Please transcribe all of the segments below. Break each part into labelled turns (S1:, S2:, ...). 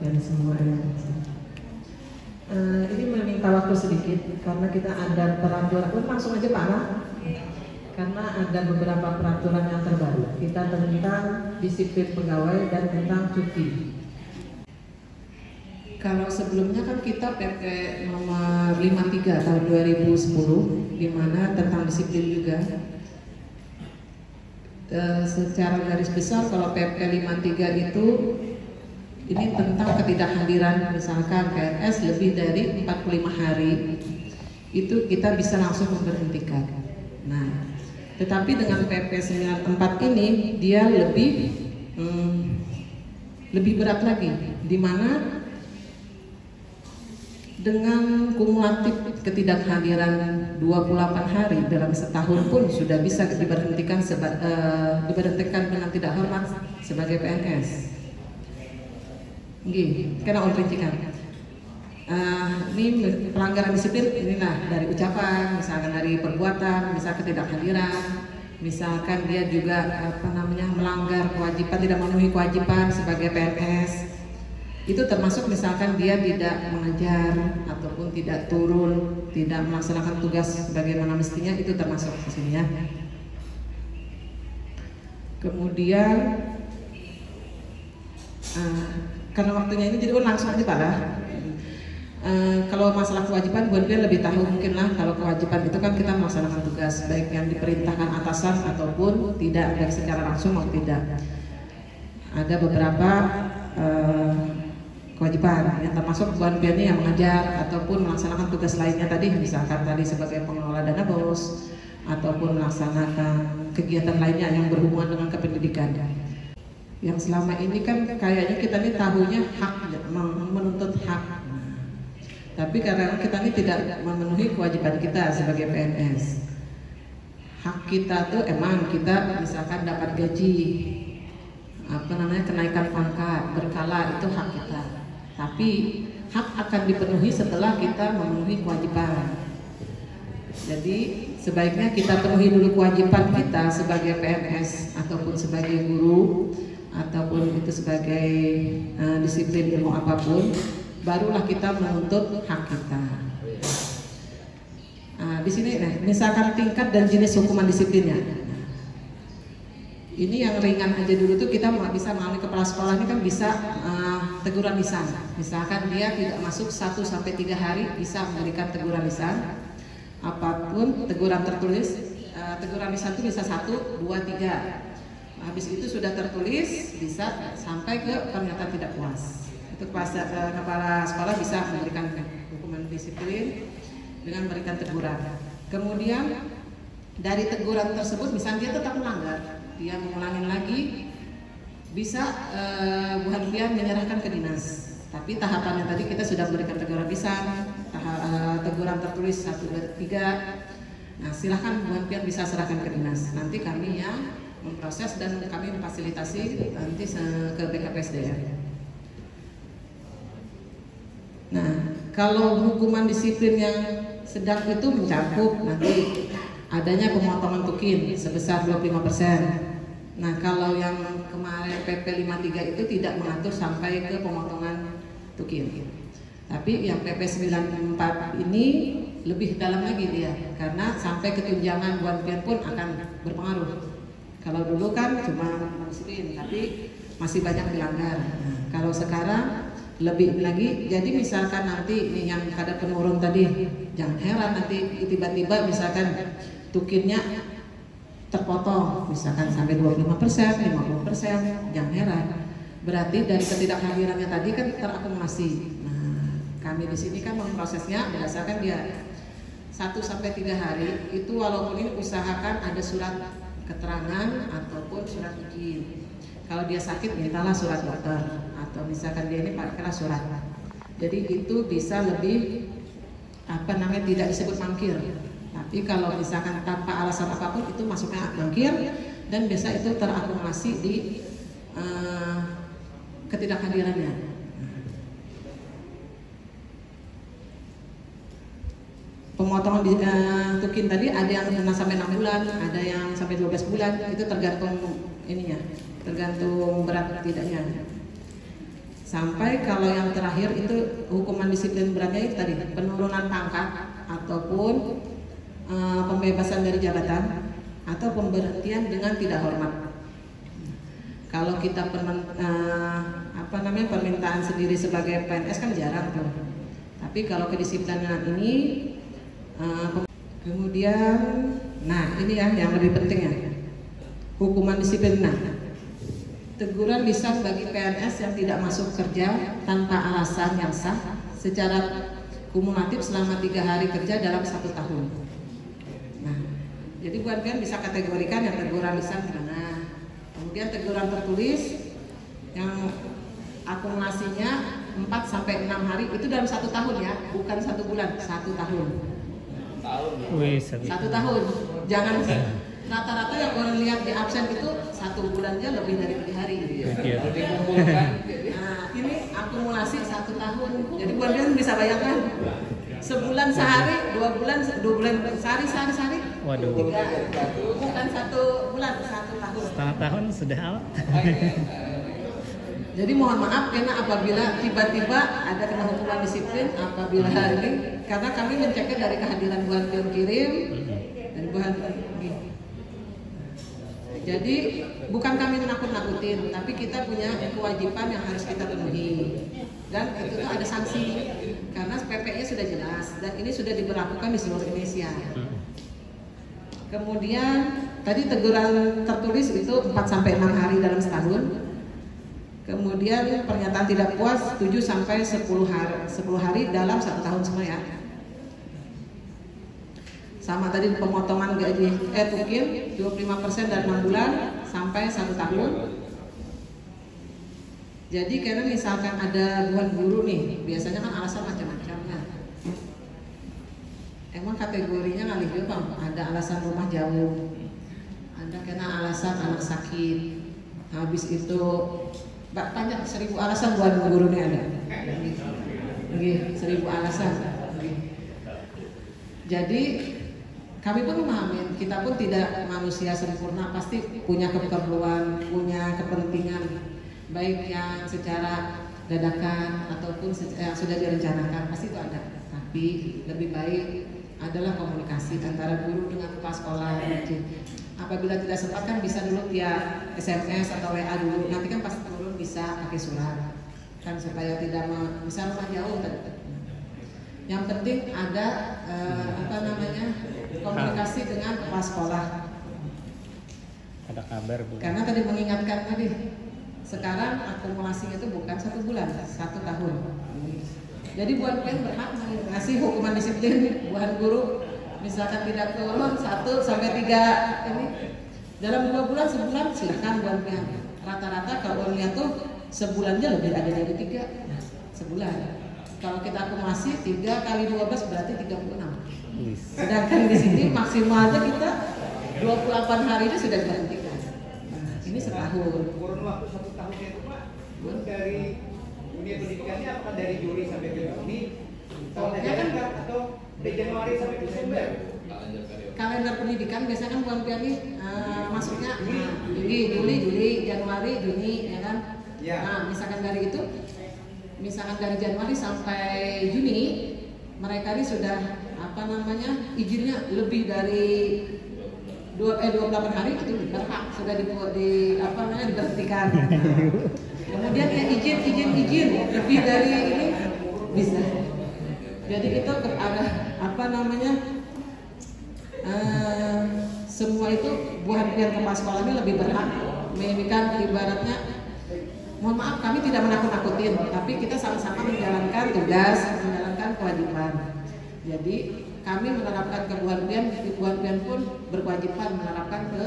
S1: dan semua yang ini meminta waktu sedikit karena kita ada peraturan. Langsung aja Pak Lah. Karena ada beberapa peraturan yang terbaru. Kita tentang disiplin pegawai dan tentang cuti. Kalau sebelumnya kan kita PP nomor 53 tahun 2010 di mana tentang disiplin juga. Secara garis besar kalau PP 53 itu ini tentang ketidakhadiran misalkan PNS lebih dari 45 hari itu kita bisa langsung memberhentikan. Nah, tetapi dengan PP 94 ini dia lebih berat lagi, di mana dengan kumulatif ketidakhadiran 28 hari dalam setahun pun sudah bisa diberhentikan dengan tidak hormat sebagai PNS. Gini, karena rincikan. Ini pelanggaran disiplin inilah dari ucapan, misalkan dari perbuatan, misalkan ketidakhadiran, misalkan dia juga melanggar kewajiban, tidak memenuhi kewajiban sebagai PNS. Itu termasuk misalkan dia tidak mengejar ataupun tidak turun, tidak melaksanakan tugas sebagaimana mestinya, itu termasuk di sini ya. Kemudian karena waktunya ini jadi langsung aja Pak lah. Kalau masalah kewajiban buat dia lebih tahu mungkin lah. Kalau kewajiban itu kan kita melaksanakan tugas baik yang diperintahkan atasan ataupun tidak, baik secara langsung maupun tidak. Ada beberapa kewajiban yang termasuk buat dia yang mengajar ataupun melaksanakan tugas lainnya tadi, misalkan tadi sebagai pengelola dana BOS ataupun melaksanakan kegiatan lainnya yang berhubungan dengan kependidikan. Yang selama ini kan kayaknya kita ini tahunya hak, menuntut hak. Tapi karena kita ini tidak memenuhi kewajiban kita sebagai PNS. Hak kita tuh emang kita misalkan dapat gaji, kenaikan pangkat berkala, itu hak kita. Tapi hak akan dipenuhi setelah kita memenuhi kewajiban. Jadi sebaiknya kita penuhi dulu kewajiban kita sebagai PNS ataupun sebagai guru ataupun itu sebagai disiplin ilmu apapun, barulah kita menuntut hak kita. Di sini misalkan tingkat dan jenis hukuman disiplinnya. Ini yang ringan aja dulu tuh kita bisa melalui kepala sekolah ini kan bisa teguran lisan. Misalkan dia tidak masuk 1 sampai 3 hari bisa memberikan teguran lisan. Apapun teguran tertulis, teguran lisan itu bisa 1, 2, 3. Habis itu sudah tertulis bisa sampai ke pernyataan tidak puas. Itu kepala sekolah bisa memberikan hukuman disiplin dengan memberikan teguran. Kemudian dari teguran tersebut misalnya dia tetap melanggar, dia mengulangi lagi, bisa Bu Hanfian menyerahkan ke dinas. Tapi tahapannya tadi kita sudah memberikan teguran lisan, teguran tertulis 1, 2, 3. Nah silahkan Bu Hanfian bisa serahkan ke dinas. Nanti kami yang memproses dan kami memfasilitasi nanti ke BKPSDM. Nah kalau hukuman disiplin yang sedang itu mencakup nanti adanya pemotongan tukin sebesar 25%. Nah kalau yang kemarin PP 53 itu tidak mengatur sampai ke pemotongan tukin. Tapi yang PP 94 ini lebih dalam lagi dia, karena sampai ketunjangan buat pian pun akan berpengaruh. Kalau dulu kan cuma disiplin, tapi masih banyak dilanggar. Nah, kalau sekarang lebih lagi, jadi misalkan nanti ini yang kadar penurun tadi, jangan heran nanti tiba-tiba misalkan tukinnya terpotong misalkan sampai 25%, 50%, jangan heran. Berarti dari ketidakhadirannya tadi kan terakumulasi. Nah, kami di sini kan memprosesnya berdasarkan dia 1 sampai 3 hari itu walaupun ini usahakan ada surat keterangan ataupun surat izin. Kalau dia sakit mintalah surat dokter atau misalkan dia ini pakailah surat. Jadi itu bisa lebih tidak disebut mangkir. Tapi kalau misalkan tanpa alasan apapun itu masuknya mangkir dan biasa itu terakumulasi di ketidakhadirannya. Pemotongan tukin tadi ada yang sampai 6 bulan, ada yang sampai 12 bulan, itu tergantung ininya, tergantung berat tidaknya. Sampai kalau yang terakhir itu hukuman disiplin beratnya itu tadi penurunan pangkat ataupun pembebasan dari jabatan atau pemberhentian dengan tidak hormat. Kalau kita permintaan sendiri sebagai PNS kan jarang tuh. Tapi kalau kedisiplinan ini kemudian, nah ini ya yang lebih penting ya, hukuman disiplin. Teguran lisan bagi PNS yang tidak masuk kerja tanpa alasan yang sah secara kumulatif selama 3 hari kerja dalam 1 tahun. Nah, jadi buat kalian bisa kategorikan yang teguran lisan mana. Kemudian teguran tertulis yang akumulasinya 4 sampai 6 hari itu dalam 1 tahun ya, bukan 1 bulan, 1 tahun. Satu tahun. Jangan rata-rata yang orang lihat di absen itu 1 bulannya lebih dari 3 hari. Nah, ini akumulasi 1 tahun. Jadi kalian bisa bayangkan sebulan sehari, 2 bulan sehari.
S2: Waduh.
S1: 3, bukan 1 bulan, 1 tahun.
S2: Setengah tahun sudah out.
S1: Jadi mohon maaf karena apabila tiba-tiba ada kena hukuman disiplin apabila ini karena kami menceknya dari kehadiran buah pion kirim dan buah ini. Jadi bukan kami menakut-nakutin, tapi kita punya kewajiban yang harus kita penuhi dan itu tuh ada sanksi karena PP-nya sudah jelas dan ini sudah diberlakukan di seluruh Indonesia. Kemudian tadi teguran tertulis itu 4 sampai 6 hari dalam setahun. Kemudian pernyataan tidak puas 7 sampai 10 hari dalam 1 tahun semua ya. Sama tadi pemotongan gaji tukin 25% dari 6 bulan sampai 1 tahun. Jadi karena misalkan ada buah guru nih, biasanya kan alasan macam-macam ya. Emang kategorinya ngalih juga Bang, ada alasan rumah jauh, ada karena alasan anak sakit, habis itu banyak 1000 alasan buat guru nih ada. 1000 alasan. Jadi kami pun memahami, kita pun tidak manusia sempurna, pasti punya keperluan, punya kepentingan, baik yang secara dadakan ataupun yang sudah direncanakan, pasti itu ada. Tapi lebih baik adalah komunikasi antara guru dengan kepala sekolah. Apabila tidak sempat kan bisa dulu via SMS atau WA dulu, nanti kan pas turun bisa pakai surat kan supaya tidak bisa rumah jauh. Yang penting ada komunikasi dengan kepala sekolah.
S2: Ada kabar Bu.
S1: Karena tadi mengingatkan tadi sekarang akumulasinya itu bukan 1 bulan, 1 tahun. Jadi buat kalian berhak mengasih hukuman disiplin buat guru. Misalkan tidak turun 1 sampai 3 ini dalam 2 bulan, sebulan silakan buat pihak. Rata-rata kalau lihat tuh sebulannya lebih ada dari 3 sebulan. Kalau kita akumulasi 3 kali 12 berarti 36. Sedangkan di sini maksimalnya kita 28 hari itu sudah diberhentikan. Ini setahun.
S3: Kurun waktu 1 tahun itu Pak, dari dunia pendidikannya apakah dari Juli sampai ke Juni? Atau dari Januari sampai Desember?
S1: Kalender pendidikan biasanya kan bulan pian masuknya Juli, Januari, Juni ya kan.
S3: Ya.
S1: Nah, misalkan dari itu, misalkan dari Januari sampai Juni mereka ini sudah izinnya lebih dari 28 hari itu berhak sudah diberhentikan. Kemudian ya izin lebih dari ini bisa. Jadi itu ada semua itu buah pihak kepala sekolahnya lebih berhak menginginkan ibaratnya. Mohon maaf kami tidak menakut-nakutin, tapi kita sama-sama menjalankan tugas, menjalankan kewajiban. Jadi kami menerapkan ke buah pian pun berkewajiban menerapkan ke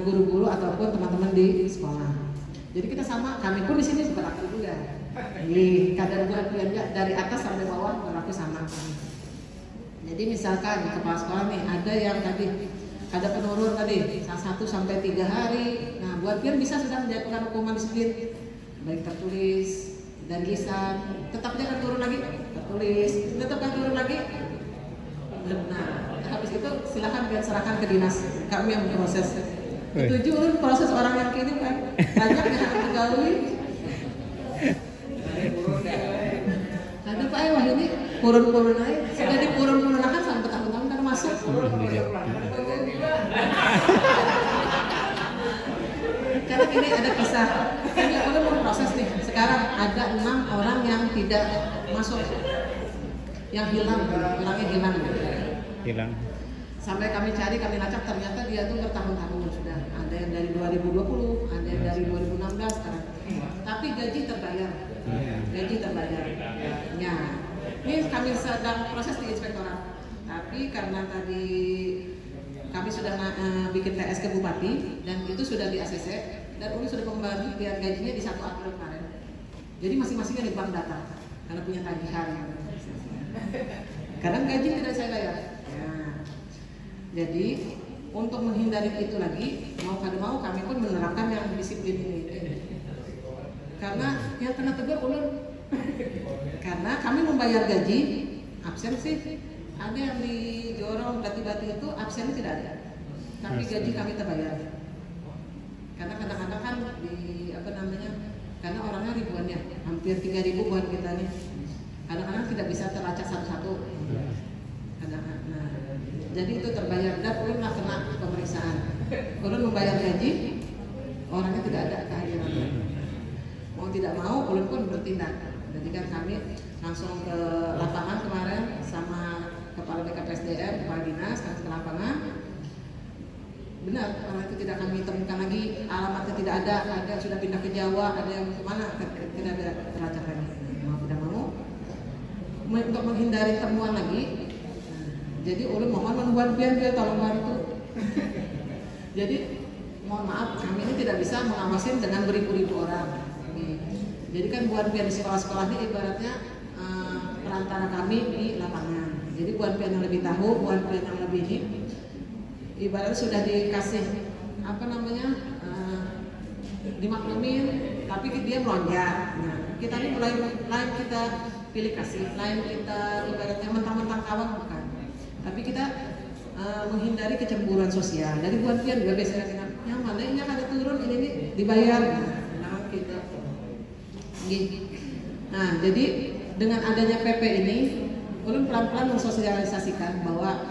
S1: guru-guru ataupun teman-teman di sekolah. Jadi kita sama, kami pun di sini berlaku juga. Di kadar buah piannya dari atas sampai bawah berlaku sama. Jadi misalkan kepala sekolah nih ada yang tadi ada penurun tadi 1 sampai 3 hari. Nah, buat pian bisa sudah menjatuhkan hukuman disiplin baik tertulis dan lisan. Tetap jangan turun lagi, tertulis, tetap kan turun lagi. Nah, habis itu silakan kalian serahkan ke dinas. Kami yang proses. Itu proses orang yang kirim kan banyak yang pegawai. dipurun-purun aja, sudah dipurun-purun sampai tahun-tahun kan masuk. Karena ini ada kisah, ini udah mau proses nih. Sekarang ada 6 orang yang tidak masuk, yang hilang, orangnya hilang. Sampai kami cari, kami lacak, ternyata dia tuh bertahun-tahun sudah. Ada yang dari 2020, ada yang dari 2016 sekarang. Tapi gaji terbayar. Ya, ini kami sedang proses di inspektorat. Tapi karena tadi kami sudah bikin TS ke Bupati dan itu sudah di ACC dan Uli sudah pembagian gajinya di 1 April kemarin. Jadi masing-masingnya di bank data karena punya tagihan. Kadang gaji tidak saya bayar. Ya. Jadi untuk menghindari itu lagi, mau kada mau kami pun menerapkan yang disiplin ini. Karena yang kena tegur ulun. Karena kami membayar gaji, absen sih ada yang dijorong bati-bati itu absennya tidak ada. Tapi gaji kami terbayar. Karena kadang-kadang kan di karena orangnya ribuan ya, hampir 3.000 buat kita nih. Kadang-kadang tidak bisa teracak satu-satu. Nah, jadi itu terbayar dan ulun lah kena pemeriksaan. Ulun membayar gaji, orangnya tidak ada kehadiran. Mau tidak mau, ulun pun bertindak. Jadi kan kami langsung ke lapangan kemarin sama Kepala BKPSDM, Kepala Dinas, kami ke lapangan. Benar, orang itu tidak kami temukan lagi, alamatnya tidak ada sudah pindah ke Jawa, ada yang kemana, tidak ada teracak lagi. Mau tidak mau, untuk menghindari temuan lagi, jadi ulun mohon membuat biar tolong bantu. Jadi mohon maaf, kami ini tidak bisa mengawasin dengan beribu-ribu orang. Jadi kan buat biar di sekolah-sekolah ini ibaratnya perantara kami di lapangan. Jadi buat biar yang lebih tahu, buat biar yang lebih ini, ibaratnya sudah dikasih dimaklumin, tapi dia melonjak. Nah, kita ini mulai kita pilih kasih, lain kita ibaratnya mentang-mentang kawan bukan. Tapi kita menghindari kecemburuan sosial. Dari buat biar juga biasanya kita, yang mana ini ada turun ini dibayar. Nah, kita. Nah, jadi dengan adanya PP ini, ulun pelan-pelan mensosialisasikan bahwa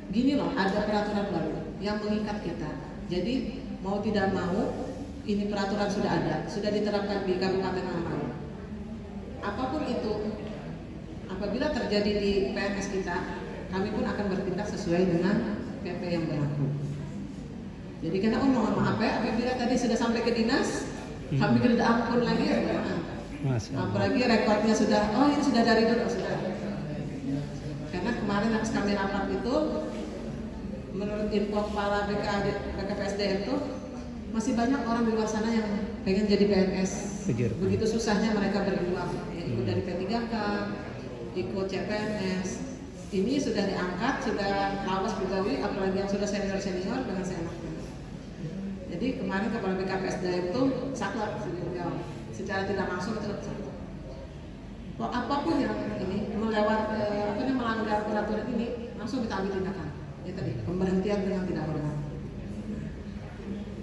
S1: gini loh, ada peraturan baru yang mengikat kita. Jadi mau tidak mau, ini peraturan sudah ada, sudah diterapkan di Kabupaten Mamau. Apapun itu, apabila terjadi di PNS kita, kami pun akan bertindak sesuai dengan PP yang berlaku. Jadi karena mohon maaf ya, apabila tadi sudah sampai ke dinas, kami tidak ampun lagi ya, apalagi rekodnya sudah, oh ini sudah dari dulu sudah. Karena kemarin habis kami rapat itu, menurut info kepala BKPSDM itu masih banyak orang di luar sana yang pengen jadi PNS. Begitu susahnya mereka berjuang, ya, ikut dari P3K, ikut CPNS. Ini sudah diangkat, sudah lawas pegawai, apalagi yang sudah senior dengan seenaknya. Jadi kemarin kepala BKPSDM itu saklek secara tidak langsung itu saklek. Apapun yang ini melanggar peraturan ini langsung kita ambil tindakan. Ya tadi pemberhentian dengan tidak hormat.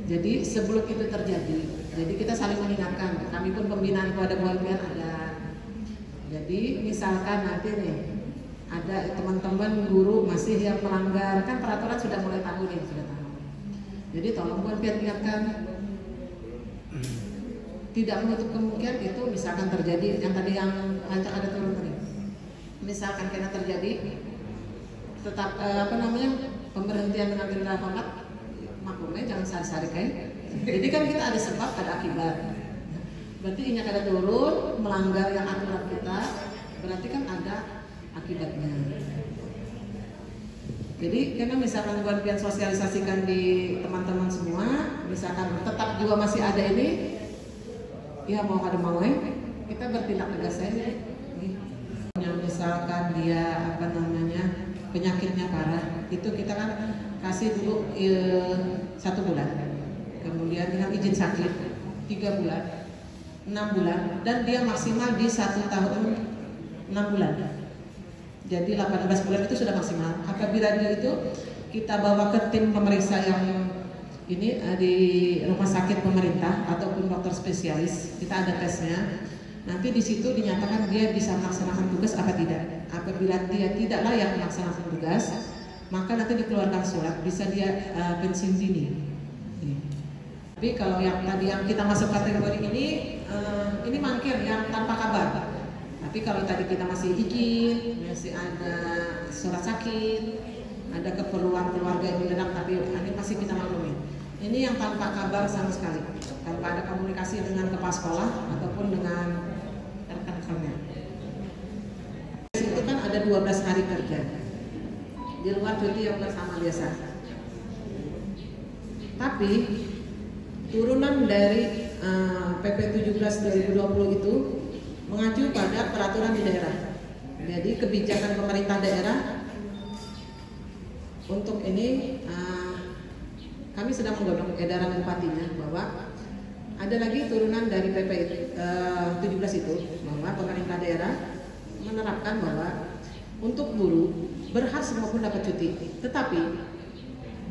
S1: Jadi sebelum itu terjadi, jadi kita saling mengingatkan. Kami pun pembinaan kepada Buan-Bian ada. Jadi misalkan nanti nih ada teman-teman guru masih yang melanggar, kan peraturan sudah mulai tahu nih, sudah tahu. Jadi tolong Buan-Bian ingatkan. Tidak menutup kemungkinan itu misalkan terjadi yang tadi yang lancak ada turun tadi. Misalkan kena terjadi tetap pemberhentian dengan tidak hormat, maklumnya jangan sari-sari kayak. Jadi kan kita ada sebab, ada akibat. Berarti ini ada turun melanggar yang aturan kita, berarti kan ada akibatnya. Jadi karena misalkan Buan-Bian sosialisasikan di teman-teman semua, misalkan tetap juga masih ada ini, ya mau kada mau kita bertindak tegas saja. Yang misalkan dia penyakitnya parah, itu kita kan kasih dulu 1 bulan, kemudian dengan izin sakit 3 bulan, 6 bulan, dan dia maksimal di 1 tahun 6 bulan. Jadi 18 bulan itu sudah maksimal. Apabila dia itu kita bawa ke tim pemeriksa yang ini di rumah sakit pemerintah ataupun dokter spesialis, kita ada tesnya. Nanti di situ dinyatakan dia bisa melaksanakan tugas apa tidak. apabila dia tidak layak melaksanakan tugas, maka nanti dikeluarkan surat, bisa dia pensiun dini. Tapi kalau yang tadi yang kita masuk kategori ini mangkir yang tanpa kabar. Tapi kalau tadi kita masih izin, masih ada surat sakit, ada keperluan keluarga yang mendadak, tapi ini masih kita maklumi. Ini yang tanpa kabar sama sekali, tanpa ada komunikasi dengan kepala sekolah ataupun dengan rekan-rekannya. Itu kan ada 12 hari kerja di luar cuti yang bersama biasa. Tapi turunan dari PP 17 2020 itu mengacu pada peraturan di daerah. Jadi kebijakan pemerintah daerah untuk ini kami sedang menggodok edaran bupatinya bahwa ada lagi turunan dari PP 17 itu, bahwa pemerintah daerah menerapkan bahwa untuk guru berhak semua pun dapat cuti, tetapi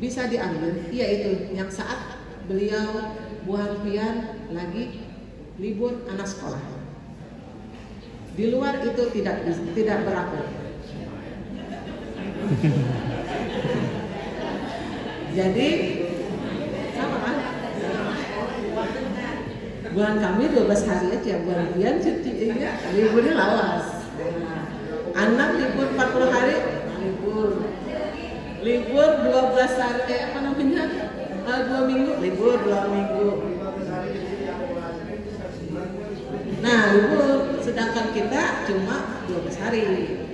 S1: bisa diambil yaitu yang saat beliau Bu Hanfian lagi libur anak sekolah. Di luar itu tidak berlaku. Jadi sama kan? Bulan kami 12 hari aja, bulan Hanfian cuti, liburnya lawas. Anak libur 40 hari, libur 12 hari, 2 minggu, libur 2 minggu. Nah, libur, sedangkan kita cuma 12 hari.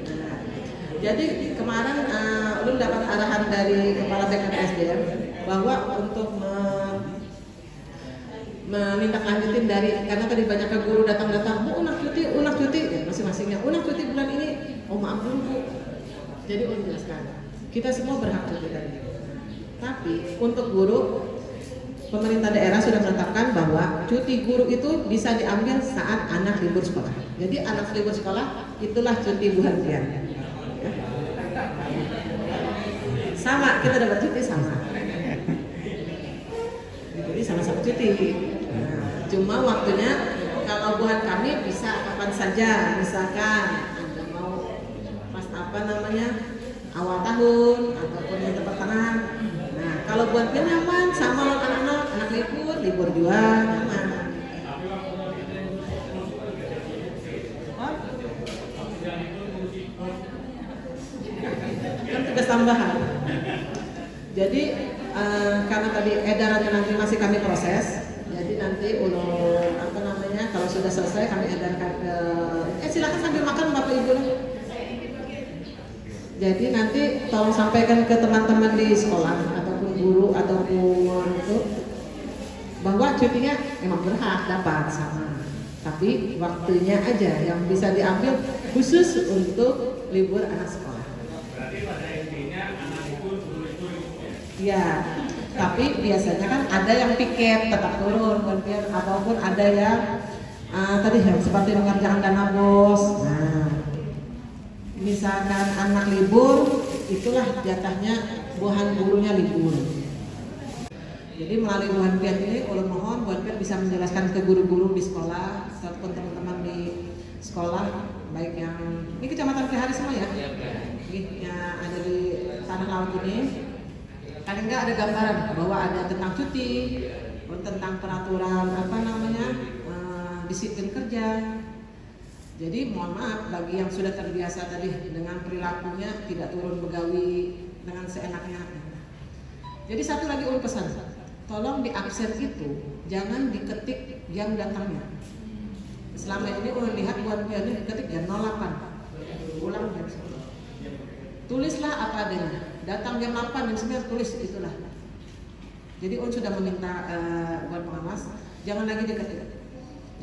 S1: Nah, jadi kemarin belum dapat arahan dari Kepala BKPSDM bahwa untuk menindaklanjutin dari, karena tadi banyak guru datang-datang, Bu, unak cuti, ya, masing-masingnya unak cuti bulan ini, oh maaf dulu Bu. Jadi menjelaskan, kita semua berhak cuti tadi. Tapi untuk guru, pemerintah daerah sudah menetapkan bahwa cuti guru itu bisa diambil saat anak libur sekolah. Jadi anak libur sekolah itulah cuti Bu Hanfian. Sama, kita dapat cuti sama. Jadi sama-sama cuti. Nah, cuma waktunya kalau buat kami bisa kapan saja, misalkan Anda mau pas awal tahun ataupun yang pertengahan. Nah, kalau buat nyaman sama anak libur juga nyaman. Kan tugas tambahan. Jadi karena tadi edarannya nanti masih kami proses, jadi nanti kalau sudah selesai kami edarkan ke silakan sambil makan Bapak Ibu. Jadi nanti tolong sampaikan ke teman-teman di sekolah ataupun guru ataupun itu bahwa cutinya memang berhak dapat sama, tapi waktunya aja yang bisa diambil khusus untuk libur anak sekolah.
S4: Berarti pada intinya anak libur
S1: Ya, tapi biasanya kan ada yang piket tetap turun, ataupun ada yang tadi yang seperti mengerjakan dana bos. Nah, misalkan anak libur, itulah jatahnya buhan gurunya libur. Jadi melalui Bu Hanfian ini, ulun mohon Bu Hanfian bisa menjelaskan ke guru-guru di sekolah ataupun teman-teman di sekolah, baik yang ini Kecamatan Kehari semua ya, yang ada di Tanah Laut ini. Paling enggak ada gambaran bahwa ada tentang cuti, tentang peraturan disiplin kerja. Jadi mohon maaf bagi yang sudah terbiasa tadi dengan perilakunya tidak turun begawi dengan seenaknya. Jadi satu lagi ulun pesan, tolong di absen itu jangan diketik jam datangnya. Selama ini ulun lihat buat ini diketik jam 08, ulang jam 10. Tulislah apa adanya. Datang jam 8, jam 9 tulis itulah. Jadi ulun sudah meminta buat pengawas jangan lagi diketik.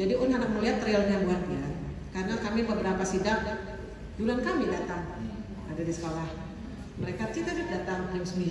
S1: Jadi ulun hendak melihat realnya buat ya. Karena kami beberapa sidak, duluan kami datang ada di sekolah. Mereka datang jam 9.